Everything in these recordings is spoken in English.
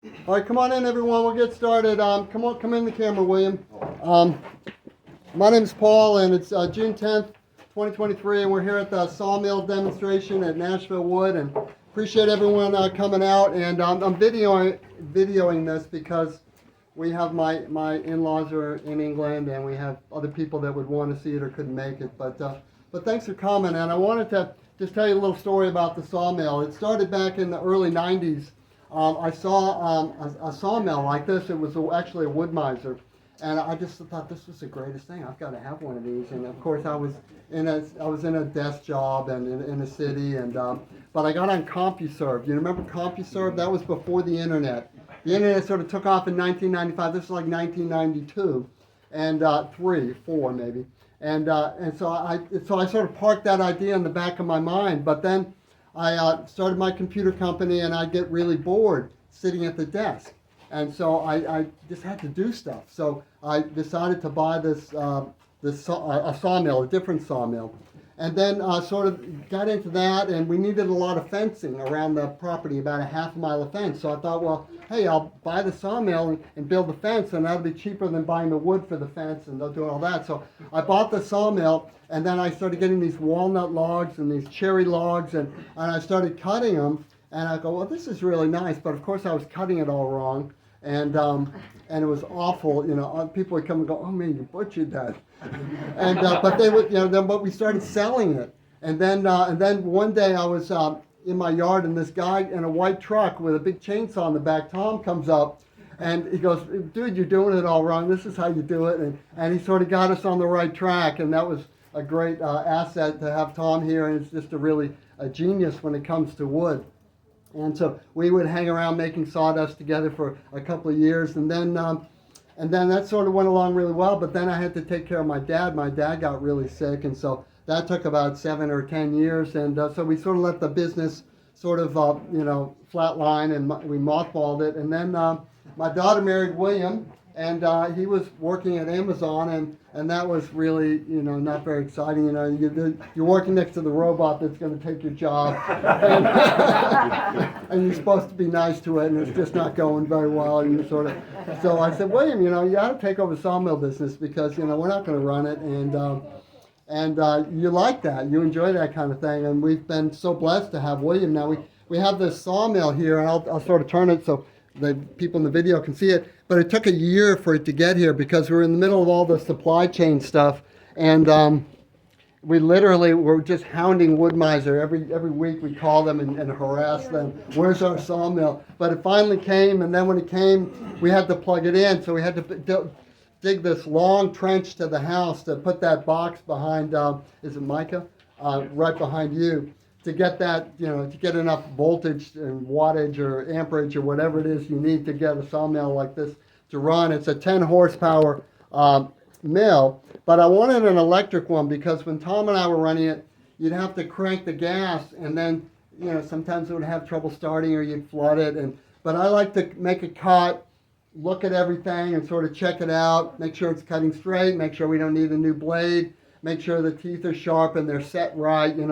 All right, come on in, everyone. We'll get started. Come in the camera, William. Um, my name's Paul, and it's June 10th, 2023, and we're here at the Sawmill demonstration at Nashville Wood, and appreciate everyone coming out. And I'm videoing this because we have my in-laws are in England, and we have other people that would want to see it or couldn't make it. But thanks for coming, and I wanted to just tell you a little story about the sawmill. It started back in the early 90s. I saw a sawmill like this. It was actually a wood miser, and I just thought this was the greatest thing. I've got to have one of these. And of course, I was in a desk job and in a city, and but I got on CompuServe. You remember CompuServe? That was before the internet. The internet sort of took off in 1995. This was like 1992, and 4 maybe. And so I sort of parked that idea in the back of my mind. But then I started my computer company, and I get really bored sitting at the desk. And so I just had to do stuff. So I decided to buy a sawmill, a different sawmill. And then sort of got into that, and we needed a lot of fencing around the property, about a half-mile of fence. So I thought, well, hey, I'll buy the sawmill and build the fence, and that'll be cheaper than buying the wood for the fence and doing all that. So I bought the sawmill, and then I started getting these walnut logs and these cherry logs, and I started cutting them. And I go, well, this is really nice, but of course I was cutting it all wrong, and it was awful. You know, people would come and go, oh man, you butchered that. And but they would, but we started selling it, and then one day I was in my yard, and this guy in a white truck with a big chainsaw on the back, Tom, comes up, and he goes, dude, you're doing it all wrong. This is how you do it, and he sort of got us on the right track, and that was a great asset to have Tom here, and it's just a genius when it comes to wood. And so we would hang around making sawdust together for a couple of years, and then that sort of went along really well. But then I had to take care of my dad. My dad got really sick, and so that took about 7 or 10 years. And so we sort of let the business sort of flatline, and we mothballed it. And then my daughter married William, and he was working at Amazon, and that was really, not very exciting. You're working next to the robot that's going to take your job, and you're supposed to be nice to it, and it's just not going very well. And you sort of, so I said, William, you ought to take over the sawmill business because we're not going to run it, and you like that, you enjoy that kind of thing, and we've been so blessed to have William. Now we have this sawmill here, and I'll sort of turn it so the people in the video can see it, but it took a year for it to get here because we're in the middle of all the supply chain stuff, and we literally were just hounding wood miser. Every week we call them and harass them, where's our sawmill? But it finally came, and then when it came, we had to plug it in, so we had to dig this long trench to the house to put that box behind, is it Micah? Right behind you, to get that, to get enough voltage and wattage or amperage or whatever it is you need to get a sawmill like this to run. It's a 10 horsepower mill, but I wanted an electric one because when Tom and I were running it, you'd have to crank the gas, and then, sometimes it would have trouble starting or you'd flood it. But I like to make a cut, look at everything and sort of check it out, make sure it's cutting straight, make sure we don't need a new blade, make sure the teeth are sharp and they're set right, and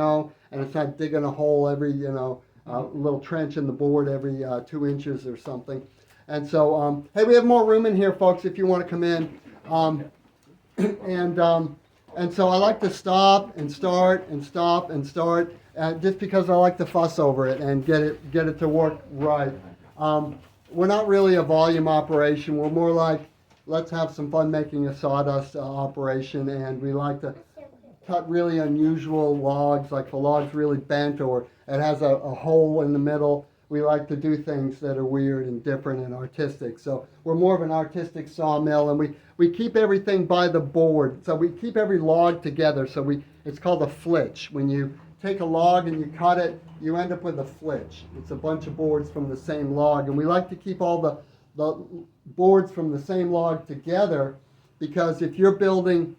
it's not digging a hole every, little trench in the board every 2 inches or something. And so, hey, we have more room in here, folks, if you want to come in. And so I like to stop and start and stop and start, just because I like to fuss over it and get it to work right. We're not really a volume operation. We're more like, let's have some fun making a sawdust operation, and we like to cut really unusual logs, like the log's really bent or it has a hole in the middle. We like to do things that are weird and different and artistic. So we're more of an artistic sawmill, and we keep everything by the board. So we keep every log together. So it's called a flitch. When you take a log and you cut it, you end up with a flitch. It's a bunch of boards from the same log, and we like to keep all the boards from the same log together, because if you're building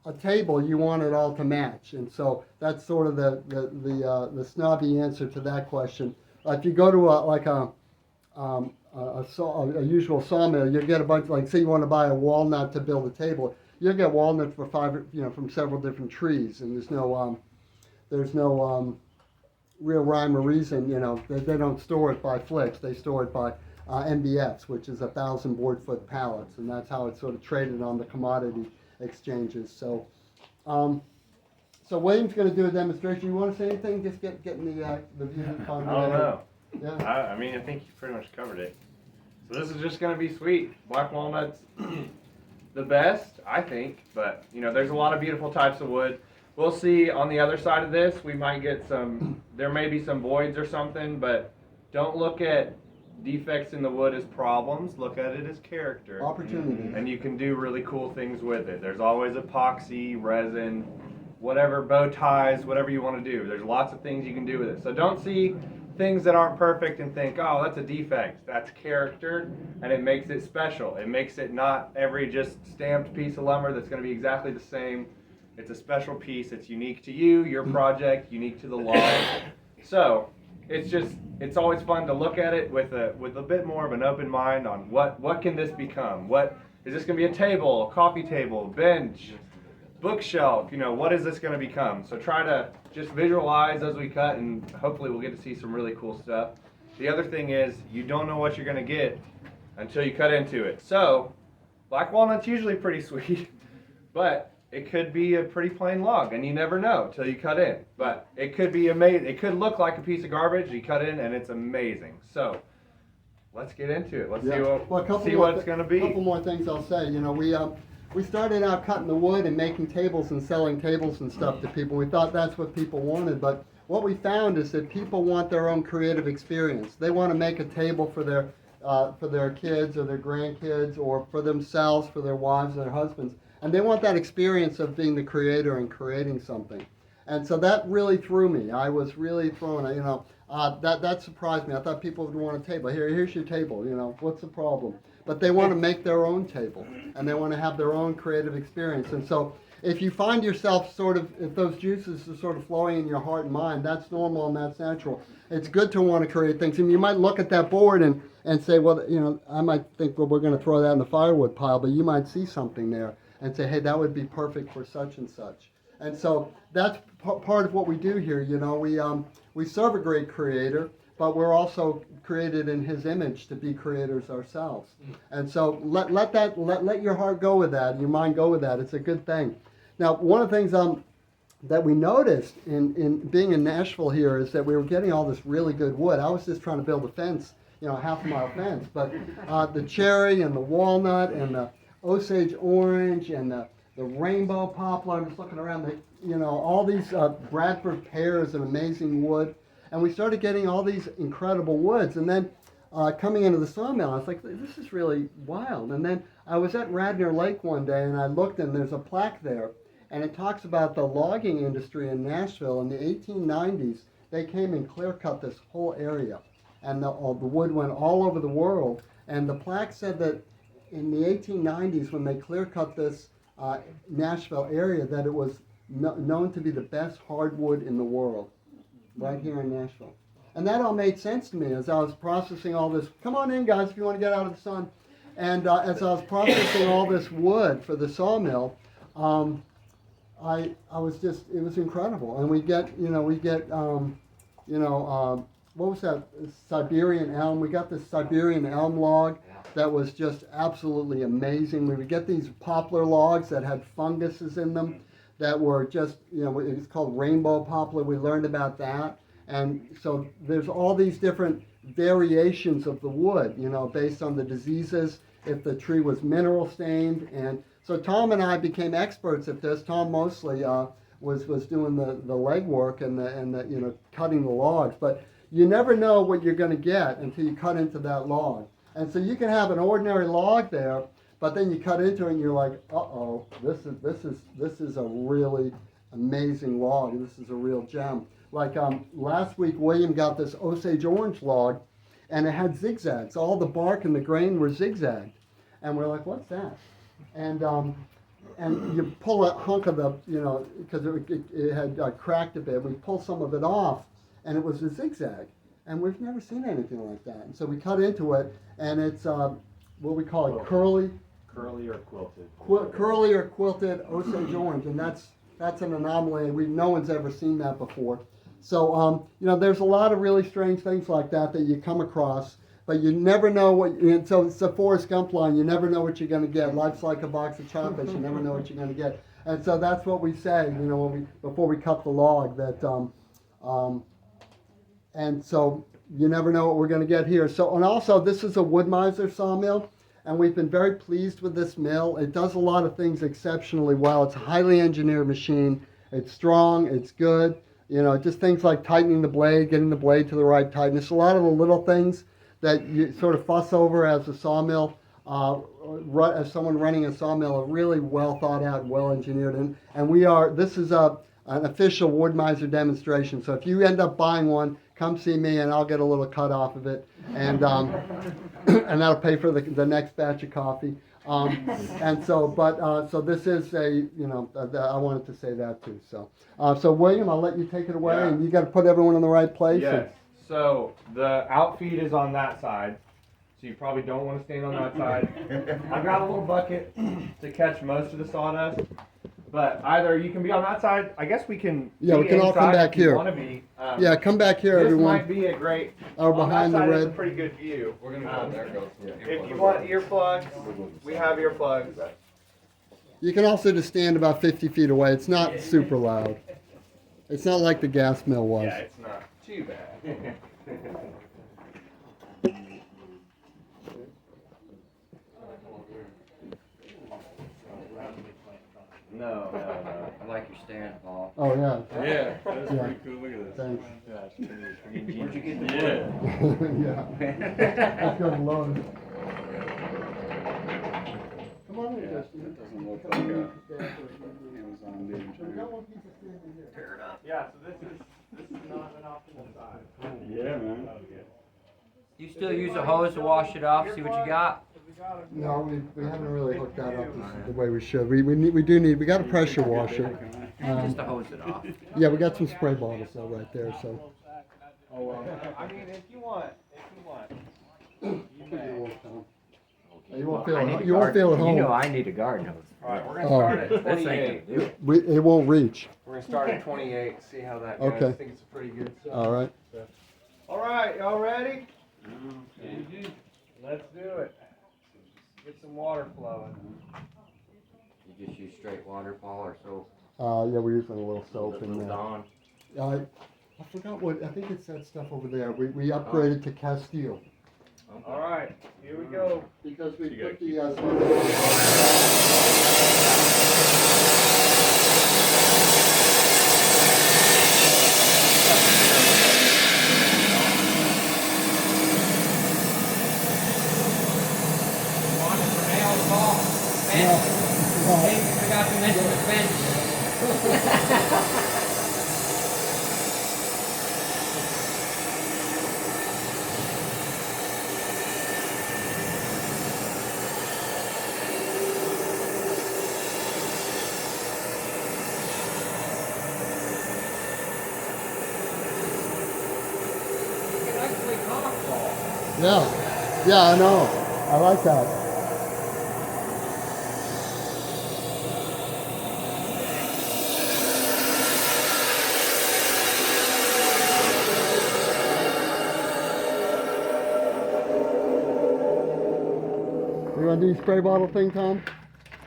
a table, you want it all to match. And so that's sort of the snobby answer to that question. If you go to a usual sawmill, you get a bunch, like say you want to buy a walnut to build a table, you'll get walnuts for from several different trees, and there's no real rhyme or reason. They don't store it by flitch, they store it by MBFs, which is 1,000 board foot pallets, and that's how it's sort of traded on the commodity exchanges. So, so William's going to do a demonstration. You want to say anything? Just getting the views on. I don't know. Yeah. I mean, I think you pretty much covered it. So this is just going to be sweet. Black walnut's the best, I think, but you know, there's a lot of beautiful types of wood. We'll see on the other side of this, we might get some, there may be some voids or something, but don't look at defects in the wood as problems, look at it as character. Opportunities. And you can do really cool things with it. There's always epoxy, resin, whatever, bow ties, whatever you want to do. There's lots of things you can do with it. So don't see things that aren't perfect and think, oh, that's a defect. That's character, and it makes it special. It makes it not every just stamped piece of lumber that's going to be exactly the same. It's a special piece. It's unique to you, your project, unique to the log. So it's always fun to look at it with a bit more of an open mind on what can this become? What is this going to be? A table, a coffee table, bench, bookshelf? You know, what is this going to become? So try to just visualize as we cut, and hopefully we'll get to see some really cool stuff. The other thing is, you don't know what you're going to get until you cut into it. So black walnut's usually pretty sweet, but it could be a pretty plain log, and you never know till you cut in. But it could be amazing. It could look like a piece of garbage. You cut in, and it's amazing. So let's get into it. Let's see what it's going to be. A couple more things I'll say. You know, we started out cutting the wood and making tables and selling tables and stuff to people. We thought that's what people wanted, but what we found is that people want their own creative experience. They want to make a table for their kids or their grandkids, or for themselves, for their wives or their husbands. And they want that experience of being the creator and creating something. And so that really threw me. I was really thrown, you know, that surprised me. I thought people would want a table. Here's your table, you know, what's the problem? But they want to make their own table, and they want to have their own creative experience. And so if you find yourself if those juices are sort of flowing in your heart and mind, that's normal and that's natural. It's good to want to create things. And you might look at that board and say, well, you know, I might think, well, we're going to throw that in the firewood pile, but you might see something there and say, hey, that would be perfect for such and such. And so that's part of what we do here. You know, we serve a great creator, but we're also created in his image to be creators ourselves. And so let your heart go with that, your mind go with that. It's a good thing. Now, one of the things that we noticed in being in Nashville here is that we were getting all this really good wood. I was just trying to build a fence, you know, a half-mile fence, but the cherry and the walnut and the Osage orange and the rainbow poplar. I'm just looking around, you know, all these Bradford pear is an amazing wood. And we started getting all these incredible woods. And then coming into the sawmill, I was like, this is really wild. And then I was at Radnor Lake one day, and I looked, and there's a plaque there. And it talks about the logging industry in Nashville. In the 1890s, they came and clear-cut this whole area. And the wood went all over the world. And the plaque said that in the 1890s, when they clear-cut this Nashville area, that it was known to be the best hardwood in the world, right here in Nashville. And that all made sense to me as I was processing all this. Come on in, guys, if you want to get out of the sun. And as I was processing all this wood for the sawmill, I was just, it was incredible. And we get, what was that, Siberian elm? We got this Siberian elm log that was just absolutely amazing. We would get these poplar logs that had funguses in them that were just, you know, it's called rainbow poplar. We learned about that. And so there's all these different variations of the wood, you know, based on the diseases, if the tree was mineral stained. And so Tom and I became experts at this. Tom mostly was doing the legwork and the you know, cutting the logs. But you never know what you're going to get until you cut into that log. And so you can have an ordinary log there, but then you cut into it and you're like, uh-oh, this is a really amazing log. This is a real gem. Like last week, William got this Osage orange log, and it had zigzags. All the bark and the grain were zigzagged. And we're like, what's that? And you pull a hunk of the, you know, because it had cracked a bit. We pulled some of it off, and it was a zigzag. And we've never seen anything like that. And so we cut into it, and it's what we call it, curly or quilted. Curly or quilted Osage orange, and that's an anomaly. No one's ever seen that before. So you know, there's a lot of really strange things like that you come across but you never know what. And so it's the Forrest Gump line. You never know what you're going to get. Life's like a box of chocolates. You never know what you're going to get. And so that's what we say, before we cut the log. And so you never know what we're going to get here. So, and also this is a Wood-Mizer sawmill, and we've been very pleased with this mill. It does a lot of things exceptionally well. It's a highly engineered machine. It's strong. It's good. Just things like tightening the blade, getting the blade to the right tightness. A lot of the little things that you sort of fuss over as a sawmill, as someone running a sawmill, are really well thought out, well engineered. And this is an official Wood-Mizer demonstration. So if you end up buying one, come see me and I'll get a little cut off of it. And and that'll pay for the next batch of coffee. So this is I wanted to say that too. So William, I'll let you take it away, Yeah. and you got to put everyone in the right place. Yes. So the outfeed is on that side, so you probably don't want to stand on that side. I've got a little bucket to catch most of the sawdust, but either you can be on that side. I guess we can. Yeah, we can all come back if you here. Want to be? Yeah, come back here, This everyone. might be a great. Or on behind that the side is red. a pretty good view. We're gonna go there. Goes. If you want earplugs, we have earplugs. You can also just stand about 50 feet away. It's not super loud. It's not like the gas mill was. Yeah, it's not too bad. No. I like your stand, Paul. Oh, yeah. Yeah, that's Yeah. pretty cool. Look at this. Thanks. Where'd you get the wood? Yeah. Let's go to Lowe's. Come on in, Yeah, Justin. that doesn't look like a Amazon dude. Tear it up. Yeah, so this is not an optimal size. Yeah, man. You still use a hose to wash it off, see what you got? No, we haven't really hooked that up the way we should. We got a pressure washer. Just to hose it off. Yeah, we got some spray bottles though right there, so. I mean, if you want, you may. You won't feel at home. You know I need a garden hose. All right, we're gonna start at This 28. ain't gonna do it. It won't reach. We're gonna start at 28. See how that goes. Okay. I think it's pretty good. All right. All right, y'all ready? Let's do it. Get some water flowing. You just use straight water, Paul, or soap? Yeah, we're using a little soap in there. Dawn. I forgot I think it's that stuff over there. We upgraded to Castile. All right, here we go. Because we You put gotta the I forgot to mention the fence. You can actually talk, Paul. Yeah, I know. I like that. You want to do the spray bottle thing, Tom?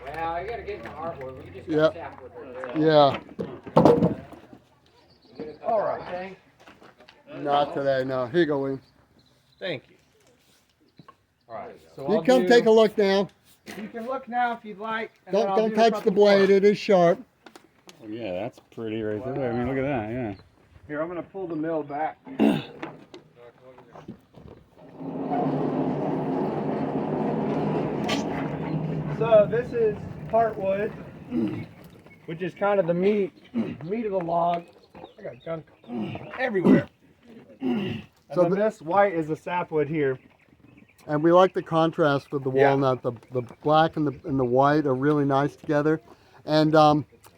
Well, I gotta get my heartwood. We can just Yep. tap with it. Yeah. All right. Not today, no. Here you go, William. Thank you. All right. So You come take a look now. You can look now if you'd like. and then I'll Don't do touch front the and forward. blade. It is sharp. Oh, yeah, that's pretty right there. I mean, look at that. Yeah. Here, I'm gonna pull the mill back. So this is heartwood, which is kind of the meat of the log. I got junk everywhere. And So then this white is the sapwood here. And we like the contrast with the Yeah. walnut. The black and the white are really nice together. And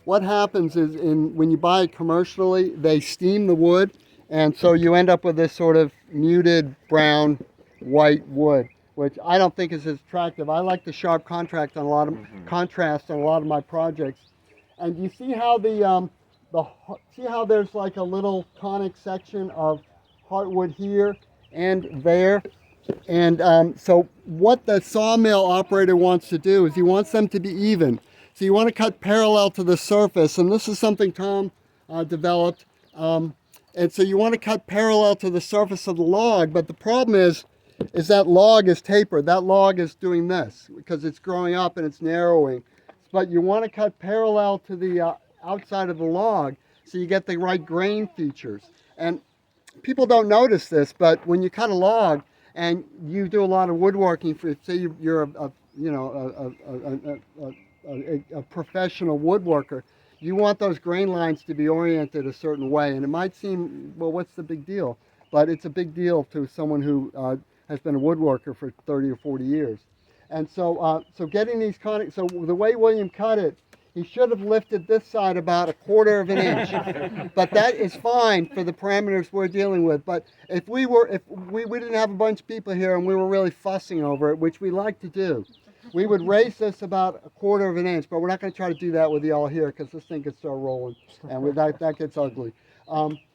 what happens is when you buy it commercially, they steam the wood, and so you end up with this sort of muted brown white wood, which I don't think is as attractive. I like the sharp contrast on a lot of my projects. And you see how see how there's like a little conic section of heartwood here and there. So what the sawmill operator wants to do is he wants them to be even. So you want to cut parallel to the surface, and this is something Tom developed. And so you want to cut parallel to the surface of the log, but the problem is that log is tapered. That log is doing this because it's growing up and it's narrowing. But you want to cut parallel to the outside of the log so you get the right grain features. And people don't notice this, but when you cut a log and you do a lot of woodworking, for say you're a professional woodworker, you want those grain lines to be oriented a certain way. And it might seem, well, what's the big deal? But it's a big deal to someone who has been a woodworker for 30 or 40 years. And so, getting these so the way William cut it, he should have lifted this side about 1/4 of an inch. But that is fine for the parameters we're dealing with. But if we didn't have a bunch of people here and we were really fussing over it, which we like to do, we would raise this about 1/4 of an inch. But we're not going to try to do that with y'all here because this thing could start rolling, and that gets ugly.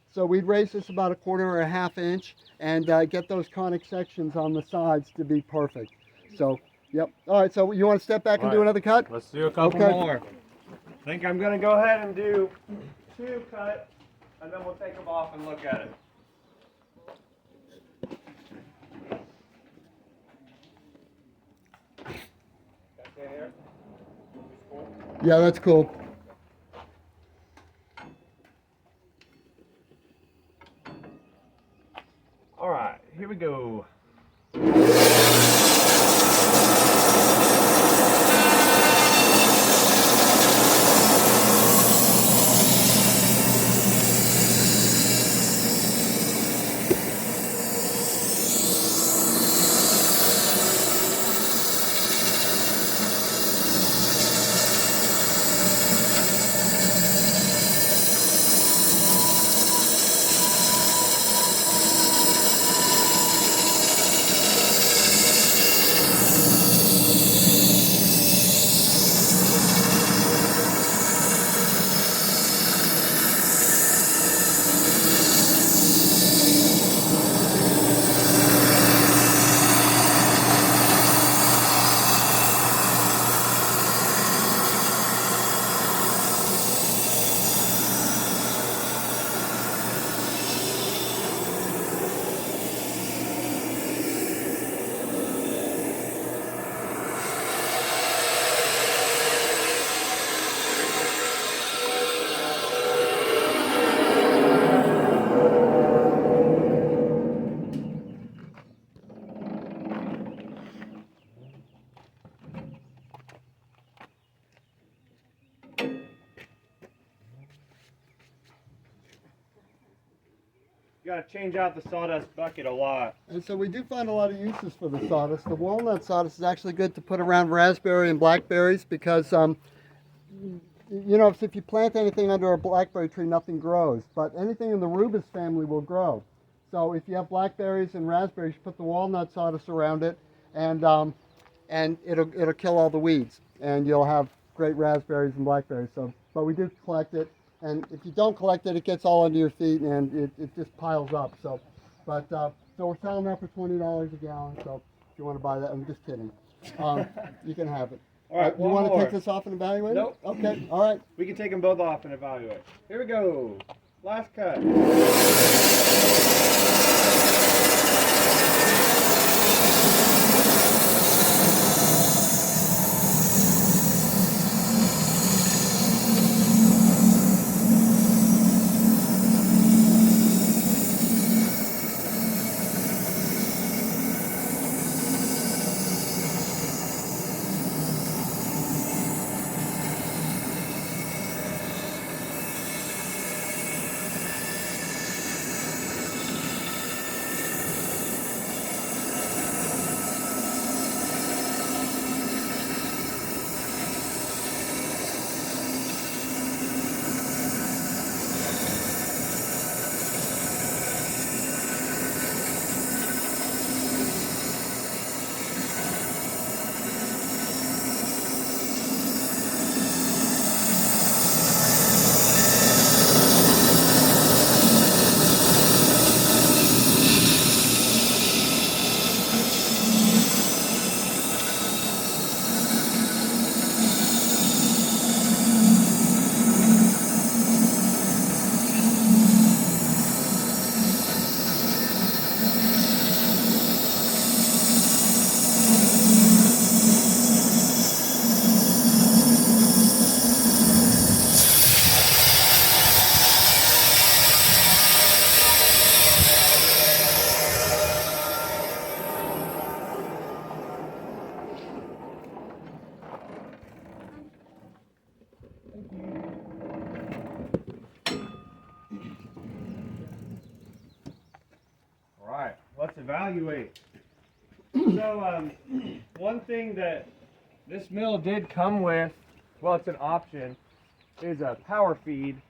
So we'd raise this about 1/4 or 1/2 inch and get those conic sections on the sides to be perfect. So, yep. All right, so you want to step back and do another cut? Let's do a couple more. I think I'm gonna go ahead and do 2 cuts, and then we'll take them off and look at it. Okay, here. Yeah, that's cool. All right, here we go. You gotta change out the sawdust bucket a lot. And so we do find a lot of uses for the sawdust. The walnut sawdust is actually good to put around raspberry and blackberries because, if you plant anything under a blackberry tree, nothing grows. But anything in the rubus family will grow. So if you have blackberries and raspberries, you put the walnut sawdust around it, and it'll kill all the weeds, and you'll have great raspberries and blackberries. So, but we do collect it. And if you don't collect it, it gets all under your feet and it just piles up. So we're selling that for $20 a gallon. So if you want to buy that, I'm just kidding. You can have it. All right, you want more. to take this off and evaluate Nope. it? Okay, all right. We can take them both off and evaluate. Here we go. Last cut. evaluate. So one thing that this mill did come with, well, it's an option, is a power feed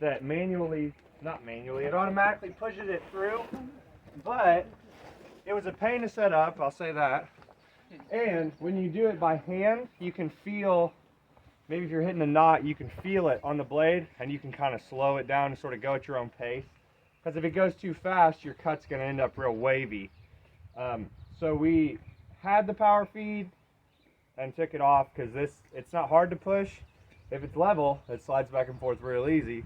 that not manually, it automatically pushes it through, but it was a pain to set up, I'll say that. And when you do it by hand, you can feel, maybe if you're hitting a knot, you can feel it on the blade, and you can kind of slow it down and sort of go at your own pace. Because if it goes too fast, your cut's going to end up real wavy. So we had the power feed and took it off because it's not hard to push. If it's level, it slides back and forth real easy.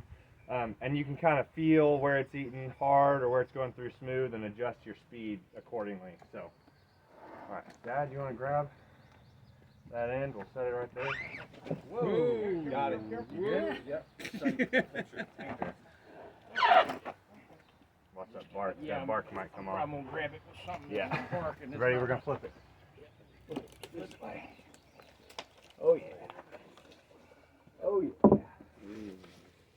And you can kind of feel where it's eating hard or where it's going through smooth and adjust your speed accordingly. So, all right, Dad, you want to grab that end? We'll set it right there. Whoa, got it. You good? Yep. Watch that bark. Yeah, that bark might come off. I'm gonna grab it with something. Yeah. Bark and Ready? We're gonna flip it. This way. Oh yeah. Oh yeah. And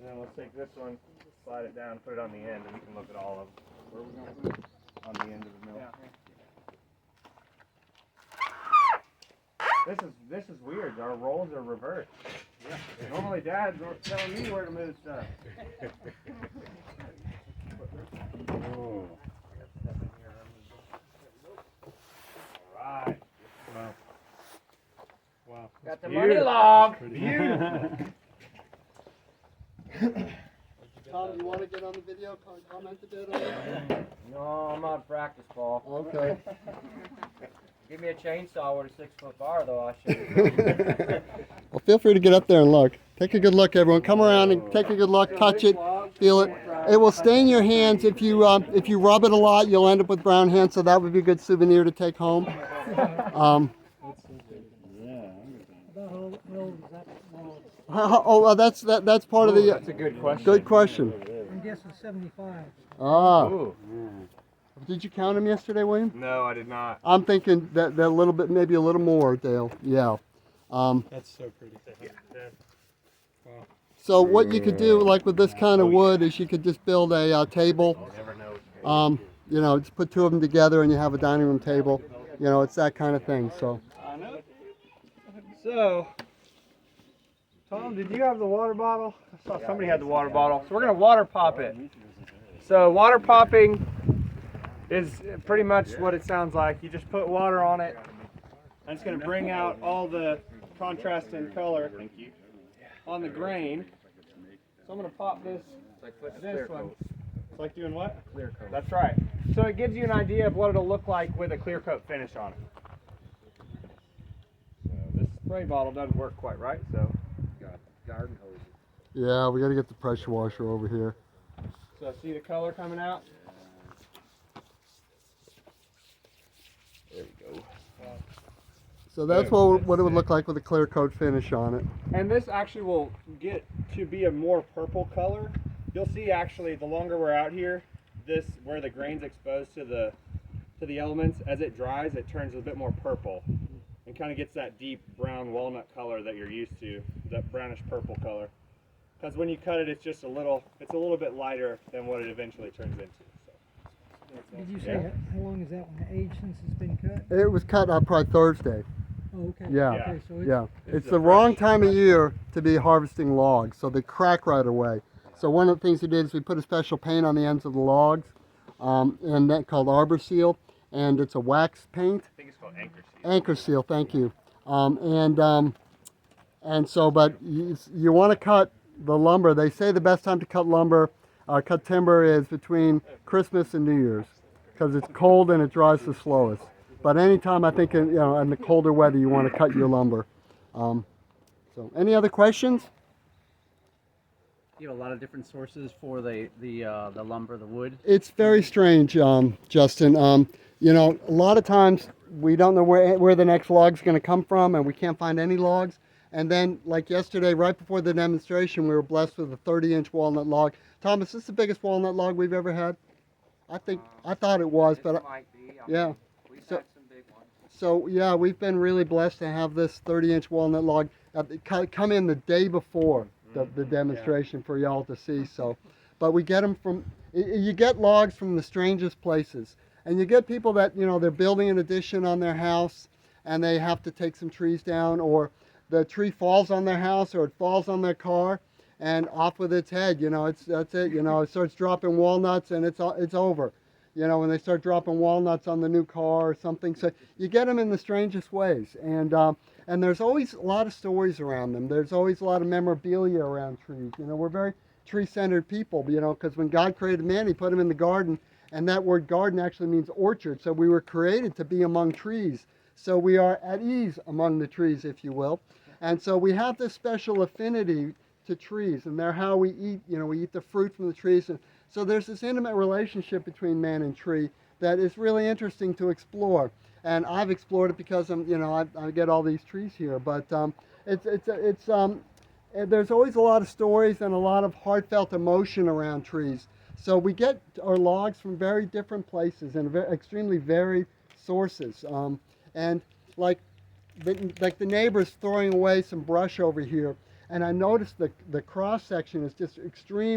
then let's take this one, slide it down, put it on the end, and we can look at all of them. Where are we gonna put it? On the end of the mill. Yeah. This is weird. Our roles are reversed. Yeah. Normally Dad's telling me where to move stuff. Oh. Alright. Wow. Wow. got the money log. Beautiful. Tom, you want to get on the video, comment a bit on it? No, I'm on practice ball. Okay. Give me a chainsaw with a 6-foot bar, though. I'll show you. Well, feel free to get up there and look. Take a good look, everyone. Come around and take a good look. Touch it, feel it. It will stain your hands if you rub it a lot. You'll end up with brown hands, so that would be a good souvenir to take home. That's part of the. That's a good question. Good question. I'm guessing 75. Ah. Ooh. Did you count them yesterday, William? No, I did not. I'm thinking that a little bit, maybe a little more, Dale. Yeah. That's so pretty. Yeah. Wow. So what you could do, like with this kind of wood, is you could just build a table. You never know. You know, just put two of them together and you have a dining room table. You know, it's that kind of thing. So. So, Tom, did you have the water bottle? I saw somebody had the water bottle. So we're gonna water pop it. So water popping is pretty much what it sounds like. You just put water on it, and it's gonna bring out all the contrast and color on the grain. So I'm gonna pop this one. It's like doing what? Clear coat. That's right. So it gives you an idea of what it'll look like with a clear coat finish on it. So this spray bottle doesn't work quite right, so got garden hose. Yeah, we got to get the pressure washer over here. So see the color coming out? There you go. So that's what it would look like with a clear coat finish on it. And this actually will get to be a more purple color. You'll see actually the longer we're out here, this where the grain's exposed to the elements, as it dries it turns a bit more purple and kind of gets that deep brown walnut color that you're used to, that brownish purple color. Because when you cut it, it's just a little bit lighter than what it eventually turns into. So. Did you say how long is that one aged since it's been cut? It was cut probably Thursday. Oh, okay. Yeah. Okay, so it's, Yeah, it's a the wrong time of year to be harvesting logs, so they crack right away. So one of the things we did is we put a special paint on the ends of the logs, and that called Arbor Seal, and it's a wax paint. I think it's called Anchor Seal. Anchor Seal, thank you. And so, but you want to cut the lumber. They say the best time to cut lumber, cut timber is between Christmas and New Year's, because it's cold and it dries the slowest. But anytime I think in the colder weather, you want to cut your lumber. So, any other questions? You have a lot of different sources for the lumber, the wood. It's very strange, Justin. You know, a lot of times we don't know where the next log's going to come from, and we can't find any logs. And then, like yesterday, right before the demonstration, we were blessed with a 30-inch walnut log. Thomas, this is the biggest walnut log we've ever had? I thought it was, but Might be. yeah. We've So- had some big ones. So yeah, we've been really blessed to have this 30-inch walnut log come in the day before the demonstration for y'all to see. So, but we get them from, you get logs from the strangest places. And you get people that, you know, they're building an addition on their house and they have to take some trees down, or the tree falls on their house or it falls on their car and off with its head, you know, that's it, you know, it starts dropping walnuts and it's over. You know, when they start dropping walnuts on the new car or something. So you get them in the strangest ways. And there's always a lot of stories around them. There's always a lot of memorabilia around trees. You know, we're very tree-centered people, you know, because when God created man, he put him in the garden, and that word garden actually means orchard. So we were created to be among trees. So we are at ease among the trees, if you will. And so we have this special affinity to trees, and they're how we eat. You know, we eat the fruit from the trees. And so there's this intimate relationship between man and tree that is really interesting to explore. And I've explored it because you know, I get all these trees here. But there's always a lot of stories and a lot of heartfelt emotion around trees. So we get our logs from very different places and extremely varied sources. And like the neighbors throwing away some brush over here, and I noticed the cross section is just extreme.